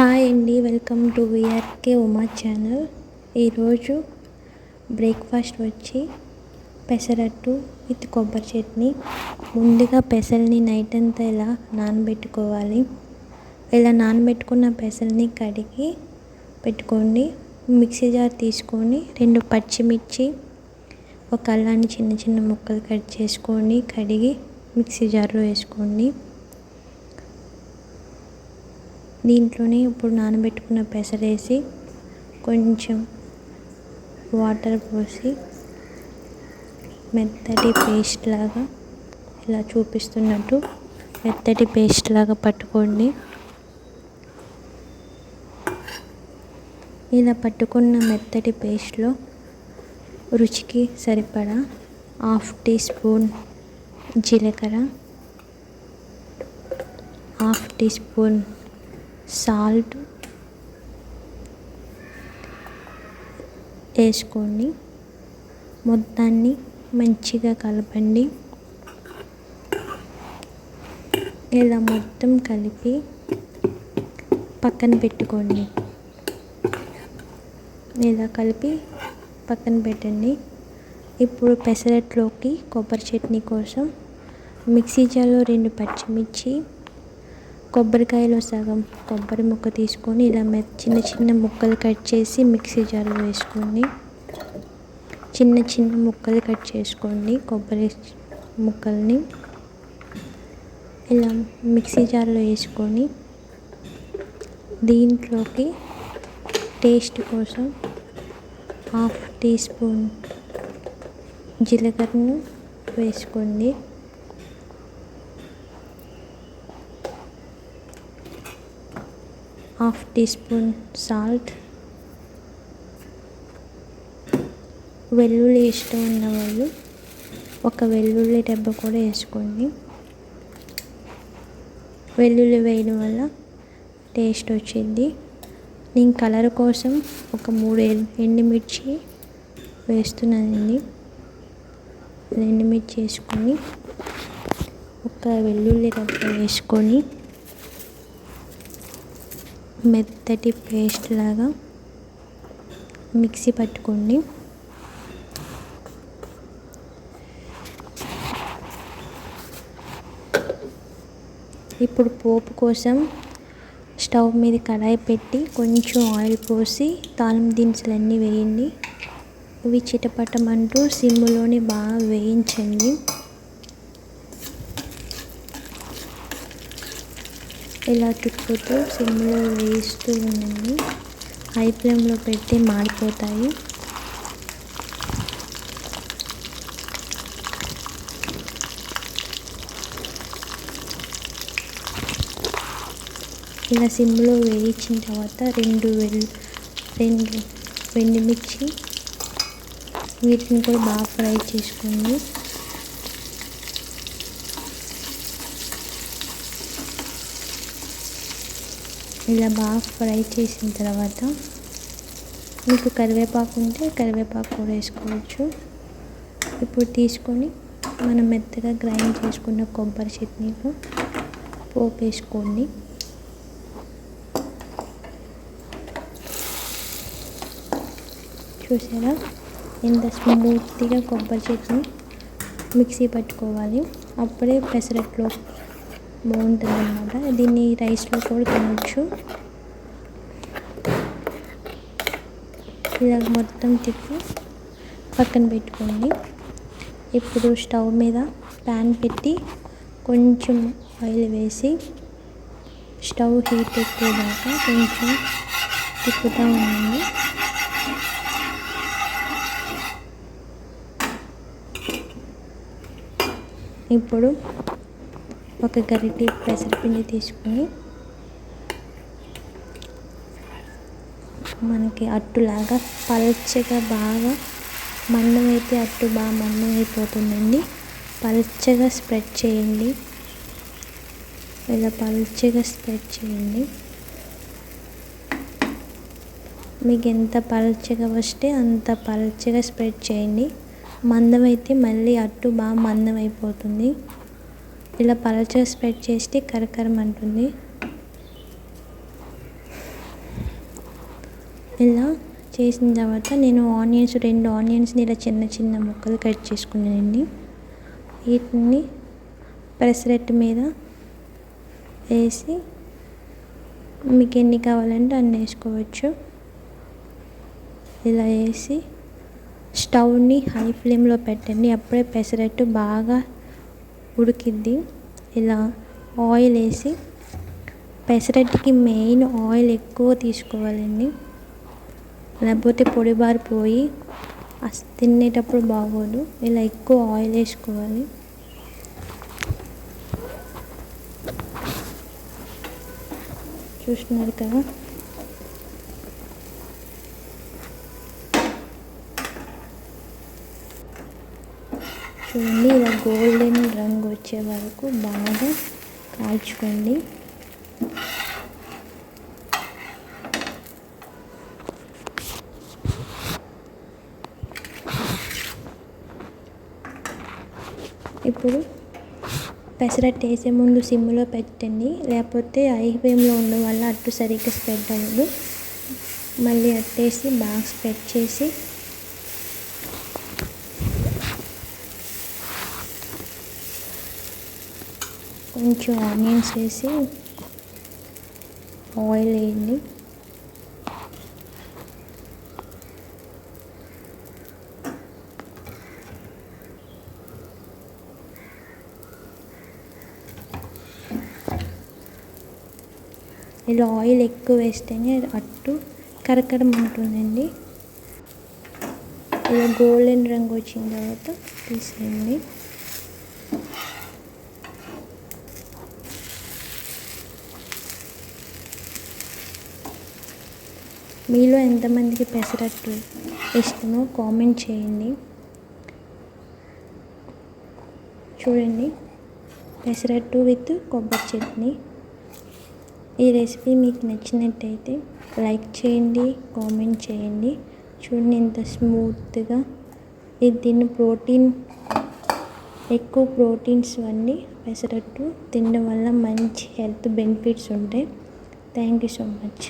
Hi అండి, welcome to VRK Uma channel. ఈరోజు breakfast వచ్చి పెసరట్టు విత్ కొబ్బరి చట్నీ. ముందుగా పెసల్ని నైట్ అంతా ఇలా నానబెట్టుకోవాలి. ఇలా నానబెట్టుకున్న పెసల్ని కడిగి పెట్టుకోండి. మిక్సీ జార్ తీసుకొని 2 పచ్చిమిర్చి, ఒక అల్లాన్ని చిన్న చిన్న ముక్కలు కట్ చేసుకొని కడిగి మిక్సీ జార్లో వేసుకోండి. దీంట్లోనే ఇప్పుడు నానబెట్టుకున్న పెసరేసి కొంచెం వాటర్ పోసి మెత్తటి పేస్ట్ లాగా ఇలా చూపిస్తున్నట్టు మెత్తటి పేస్ట్ లాగా పట్టుకోండి. ఇలా పట్టుకున్న మెత్తటి పేస్ట్లో రుచికి సరిపడా 1/2 టీ స్పూన్ జీలకర్ర, 1/2 టీ స్పూన్ సాల్ట్ వేసుకొని మొత్తాన్ని మంచిగా కలపండి. ఇలా మొత్తం కలిపి పక్కన పెట్టుకోండి. ఇలా కలిపి పక్కన పెట్టండి. ఇప్పుడు పెసరట్లోకి కొబ్బరి చట్నీ కోసం మిక్సీ జార్లో 2 పచ్చిమిర్చి, కొబ్బరికాయలో సగం కొబ్బరి ముక్క తీసుకొని ఇలా చిన్న చిన్న ముక్కలు కట్ చేసి మిక్సీ జార్లో వేసుకోండి. చిన్న చిన్న ముక్కలు కట్ చేసుకోండి. కొబ్బరి ముక్కల్ని ఇలా మిక్సీ జార్లో వేసుకొని దీంట్లోకి టేస్ట్ కోసం 1/2 టీ స్పూన్ జీలకర్రను వేసుకోండి. 1/2 టీ స్పూన్ సాల్ట్. వెల్లుల్లి ఇష్టం ఉన్న వాళ్ళు ఒక వెల్లుల్లి రెబ్బ కూడా వేసుకోండి. వెల్లుల్లి వేయడం వల్ల టేస్ట్ వచ్చింది. నేను కలర్ కోసం ఒక 3 ఎండుమిర్చి వేస్తున్నానండి. ఎండుమిర్చి వేసుకొని ఒక వెల్లుల్లి రెబ్బ వేసుకొని మెత్తటి పేస్ట్ లాగా మిక్సీ పట్టుకోండి. ఇప్పుడు పోపు కోసం స్టవ్ మీద కడాయి పెట్టి కొంచెం ఆయిల్ పోసి తాలింపు దినుసులన్నీ వేయండి. ఇవి చిటపటమంటూ సిమ్లోనే బాగా వేయించండి. ఇలా తిప్పుతూ సిమ్లో వేస్తూ ఉండండి. హై ఫ్లేమ్లో పెడితే మాడిపోతాయి. ఇలా సిమ్లో వేయించిన తర్వాత 2 ఎండుమిర్చి వీటిని కూడా బాగా ఫ్రై చేసుకోండి. ఇలా బాగా ఫ్రై చేసిన తర్వాత మీకు కరివేపాకు ఉంటే కరివేపాకు కూడా వేసుకోవచ్చు. ఇప్పుడు తీసుకొని మనం మెత్తగా గ్రైండ్ చేసుకున్న కొబ్బరి చట్నీలో పోపు వేసుకోండి. చూసారా ఎంత స్మూత్గా కొబ్బరి చట్నీ మిక్సీ పట్టుకోవాలి. అప్పుడే పెసరట్లో బాగుంటుంది అన్నమాట. దీన్ని రైస్లో కూడా తినవచ్చు. ఇలా మొత్తం తిప్పి పక్కన పెట్టుకోండి. ఇప్పుడు స్టవ్ మీద ప్యాన్ పెట్టి కొంచెం ఆయిల్ వేసి స్టవ్ హీట్ ఎక్కేదాకా కొంచెం తిప్పుతూ ఉండండి. ఇప్పుడు ఒక గరిటె పెసరపిండి తీసుకొని మనకి అట్టులాగా పల్చగా బాగా మందం అయితే అట్టు బాగా మందం అయిపోతుందండి. పల్చగా స్ప్రెడ్ చేయండి. ఇలా పల్చగా స్ప్రెడ్ చేయండి. మీకు ఎంత పల్చగా వస్తే అంత పల్చగా స్ప్రెడ్ చేయండి. మందం అయితే మళ్ళీ అట్టు బాగా మందం అయిపోతుంది. ఇలా పలచగా స్ప్రెడ్ చేస్తే కరకరమంటుంది. ఇలా చేసిన తర్వాత నేను రెండు ఆనియన్స్ని ఇలా చిన్న చిన్న ముక్కలు కట్ చేసుకున్నానండి. వీటిని పెసరట్టు మీద వేసి మీకు ఎన్ని కావాలంటే అన్ని వేసుకోవచ్చు. ఇలా వేసి స్టవ్ని హై ఫ్లేమ్లో పెట్టండి. అప్పుడే పెసరట్టు బాగా ఉడికిద్ది. ఇలా ఆయిల్ వేసి, పెసరట్టుకి మెయిన్ ఆయిల్ ఎక్కువ తీసుకోవాలండి, లేకపోతే పొడి బారిపోయి తినేటప్పుడు బాగోదు. ఇలా ఎక్కువ ఆయిల్ వేసుకోవాలి. చూస్తున్నారు కదా, చూడండి ఇలా గోల్డెన్ రంగు వచ్చే వరకు బాగా కాల్చుకోండి. ఇప్పుడు పెసరట్టు వేసే ముందు సిమ్లో పెట్టండి, లేకపోతే హై ఫ్లేమ్లో ఉండడం వల్ల అట్టు సరిగ్గా స్ప్రెడ్ అవ్వదు. మళ్ళీ అట్టేసి బాగా స్ప్రెడ్ చేసి కొంచెం ఆనియన్స్ వేసి ఆయిల్ వేయండి. ఇలా ఆయిల్ ఎక్కువ వేస్తేనే అట్టు కరకరం ఉంటుందండి. ఇలా గోల్డెన్ రంగు వచ్చిన తర్వాత తీసేయండి. మీలో ఎంతమందికి పెసరట్టు ఇష్టమో కామెంట్ చేయండి. చూడండి, పెసరట్టు విత్ కొబ్బరి చట్నీ. ఈ రెసిపీ మీకు నచ్చినట్టయితే లైక్ చేయండి, కామెంట్ చేయండి. చూడండి ఎంత స్మూత్గా. దీన్ని ఎక్కువ ప్రోటీన్స్ అన్నీ పెసరట్టు తినడం వల్ల మంచి హెల్త్ బెనిఫిట్స్ ఉంటాయి. Thank you so much.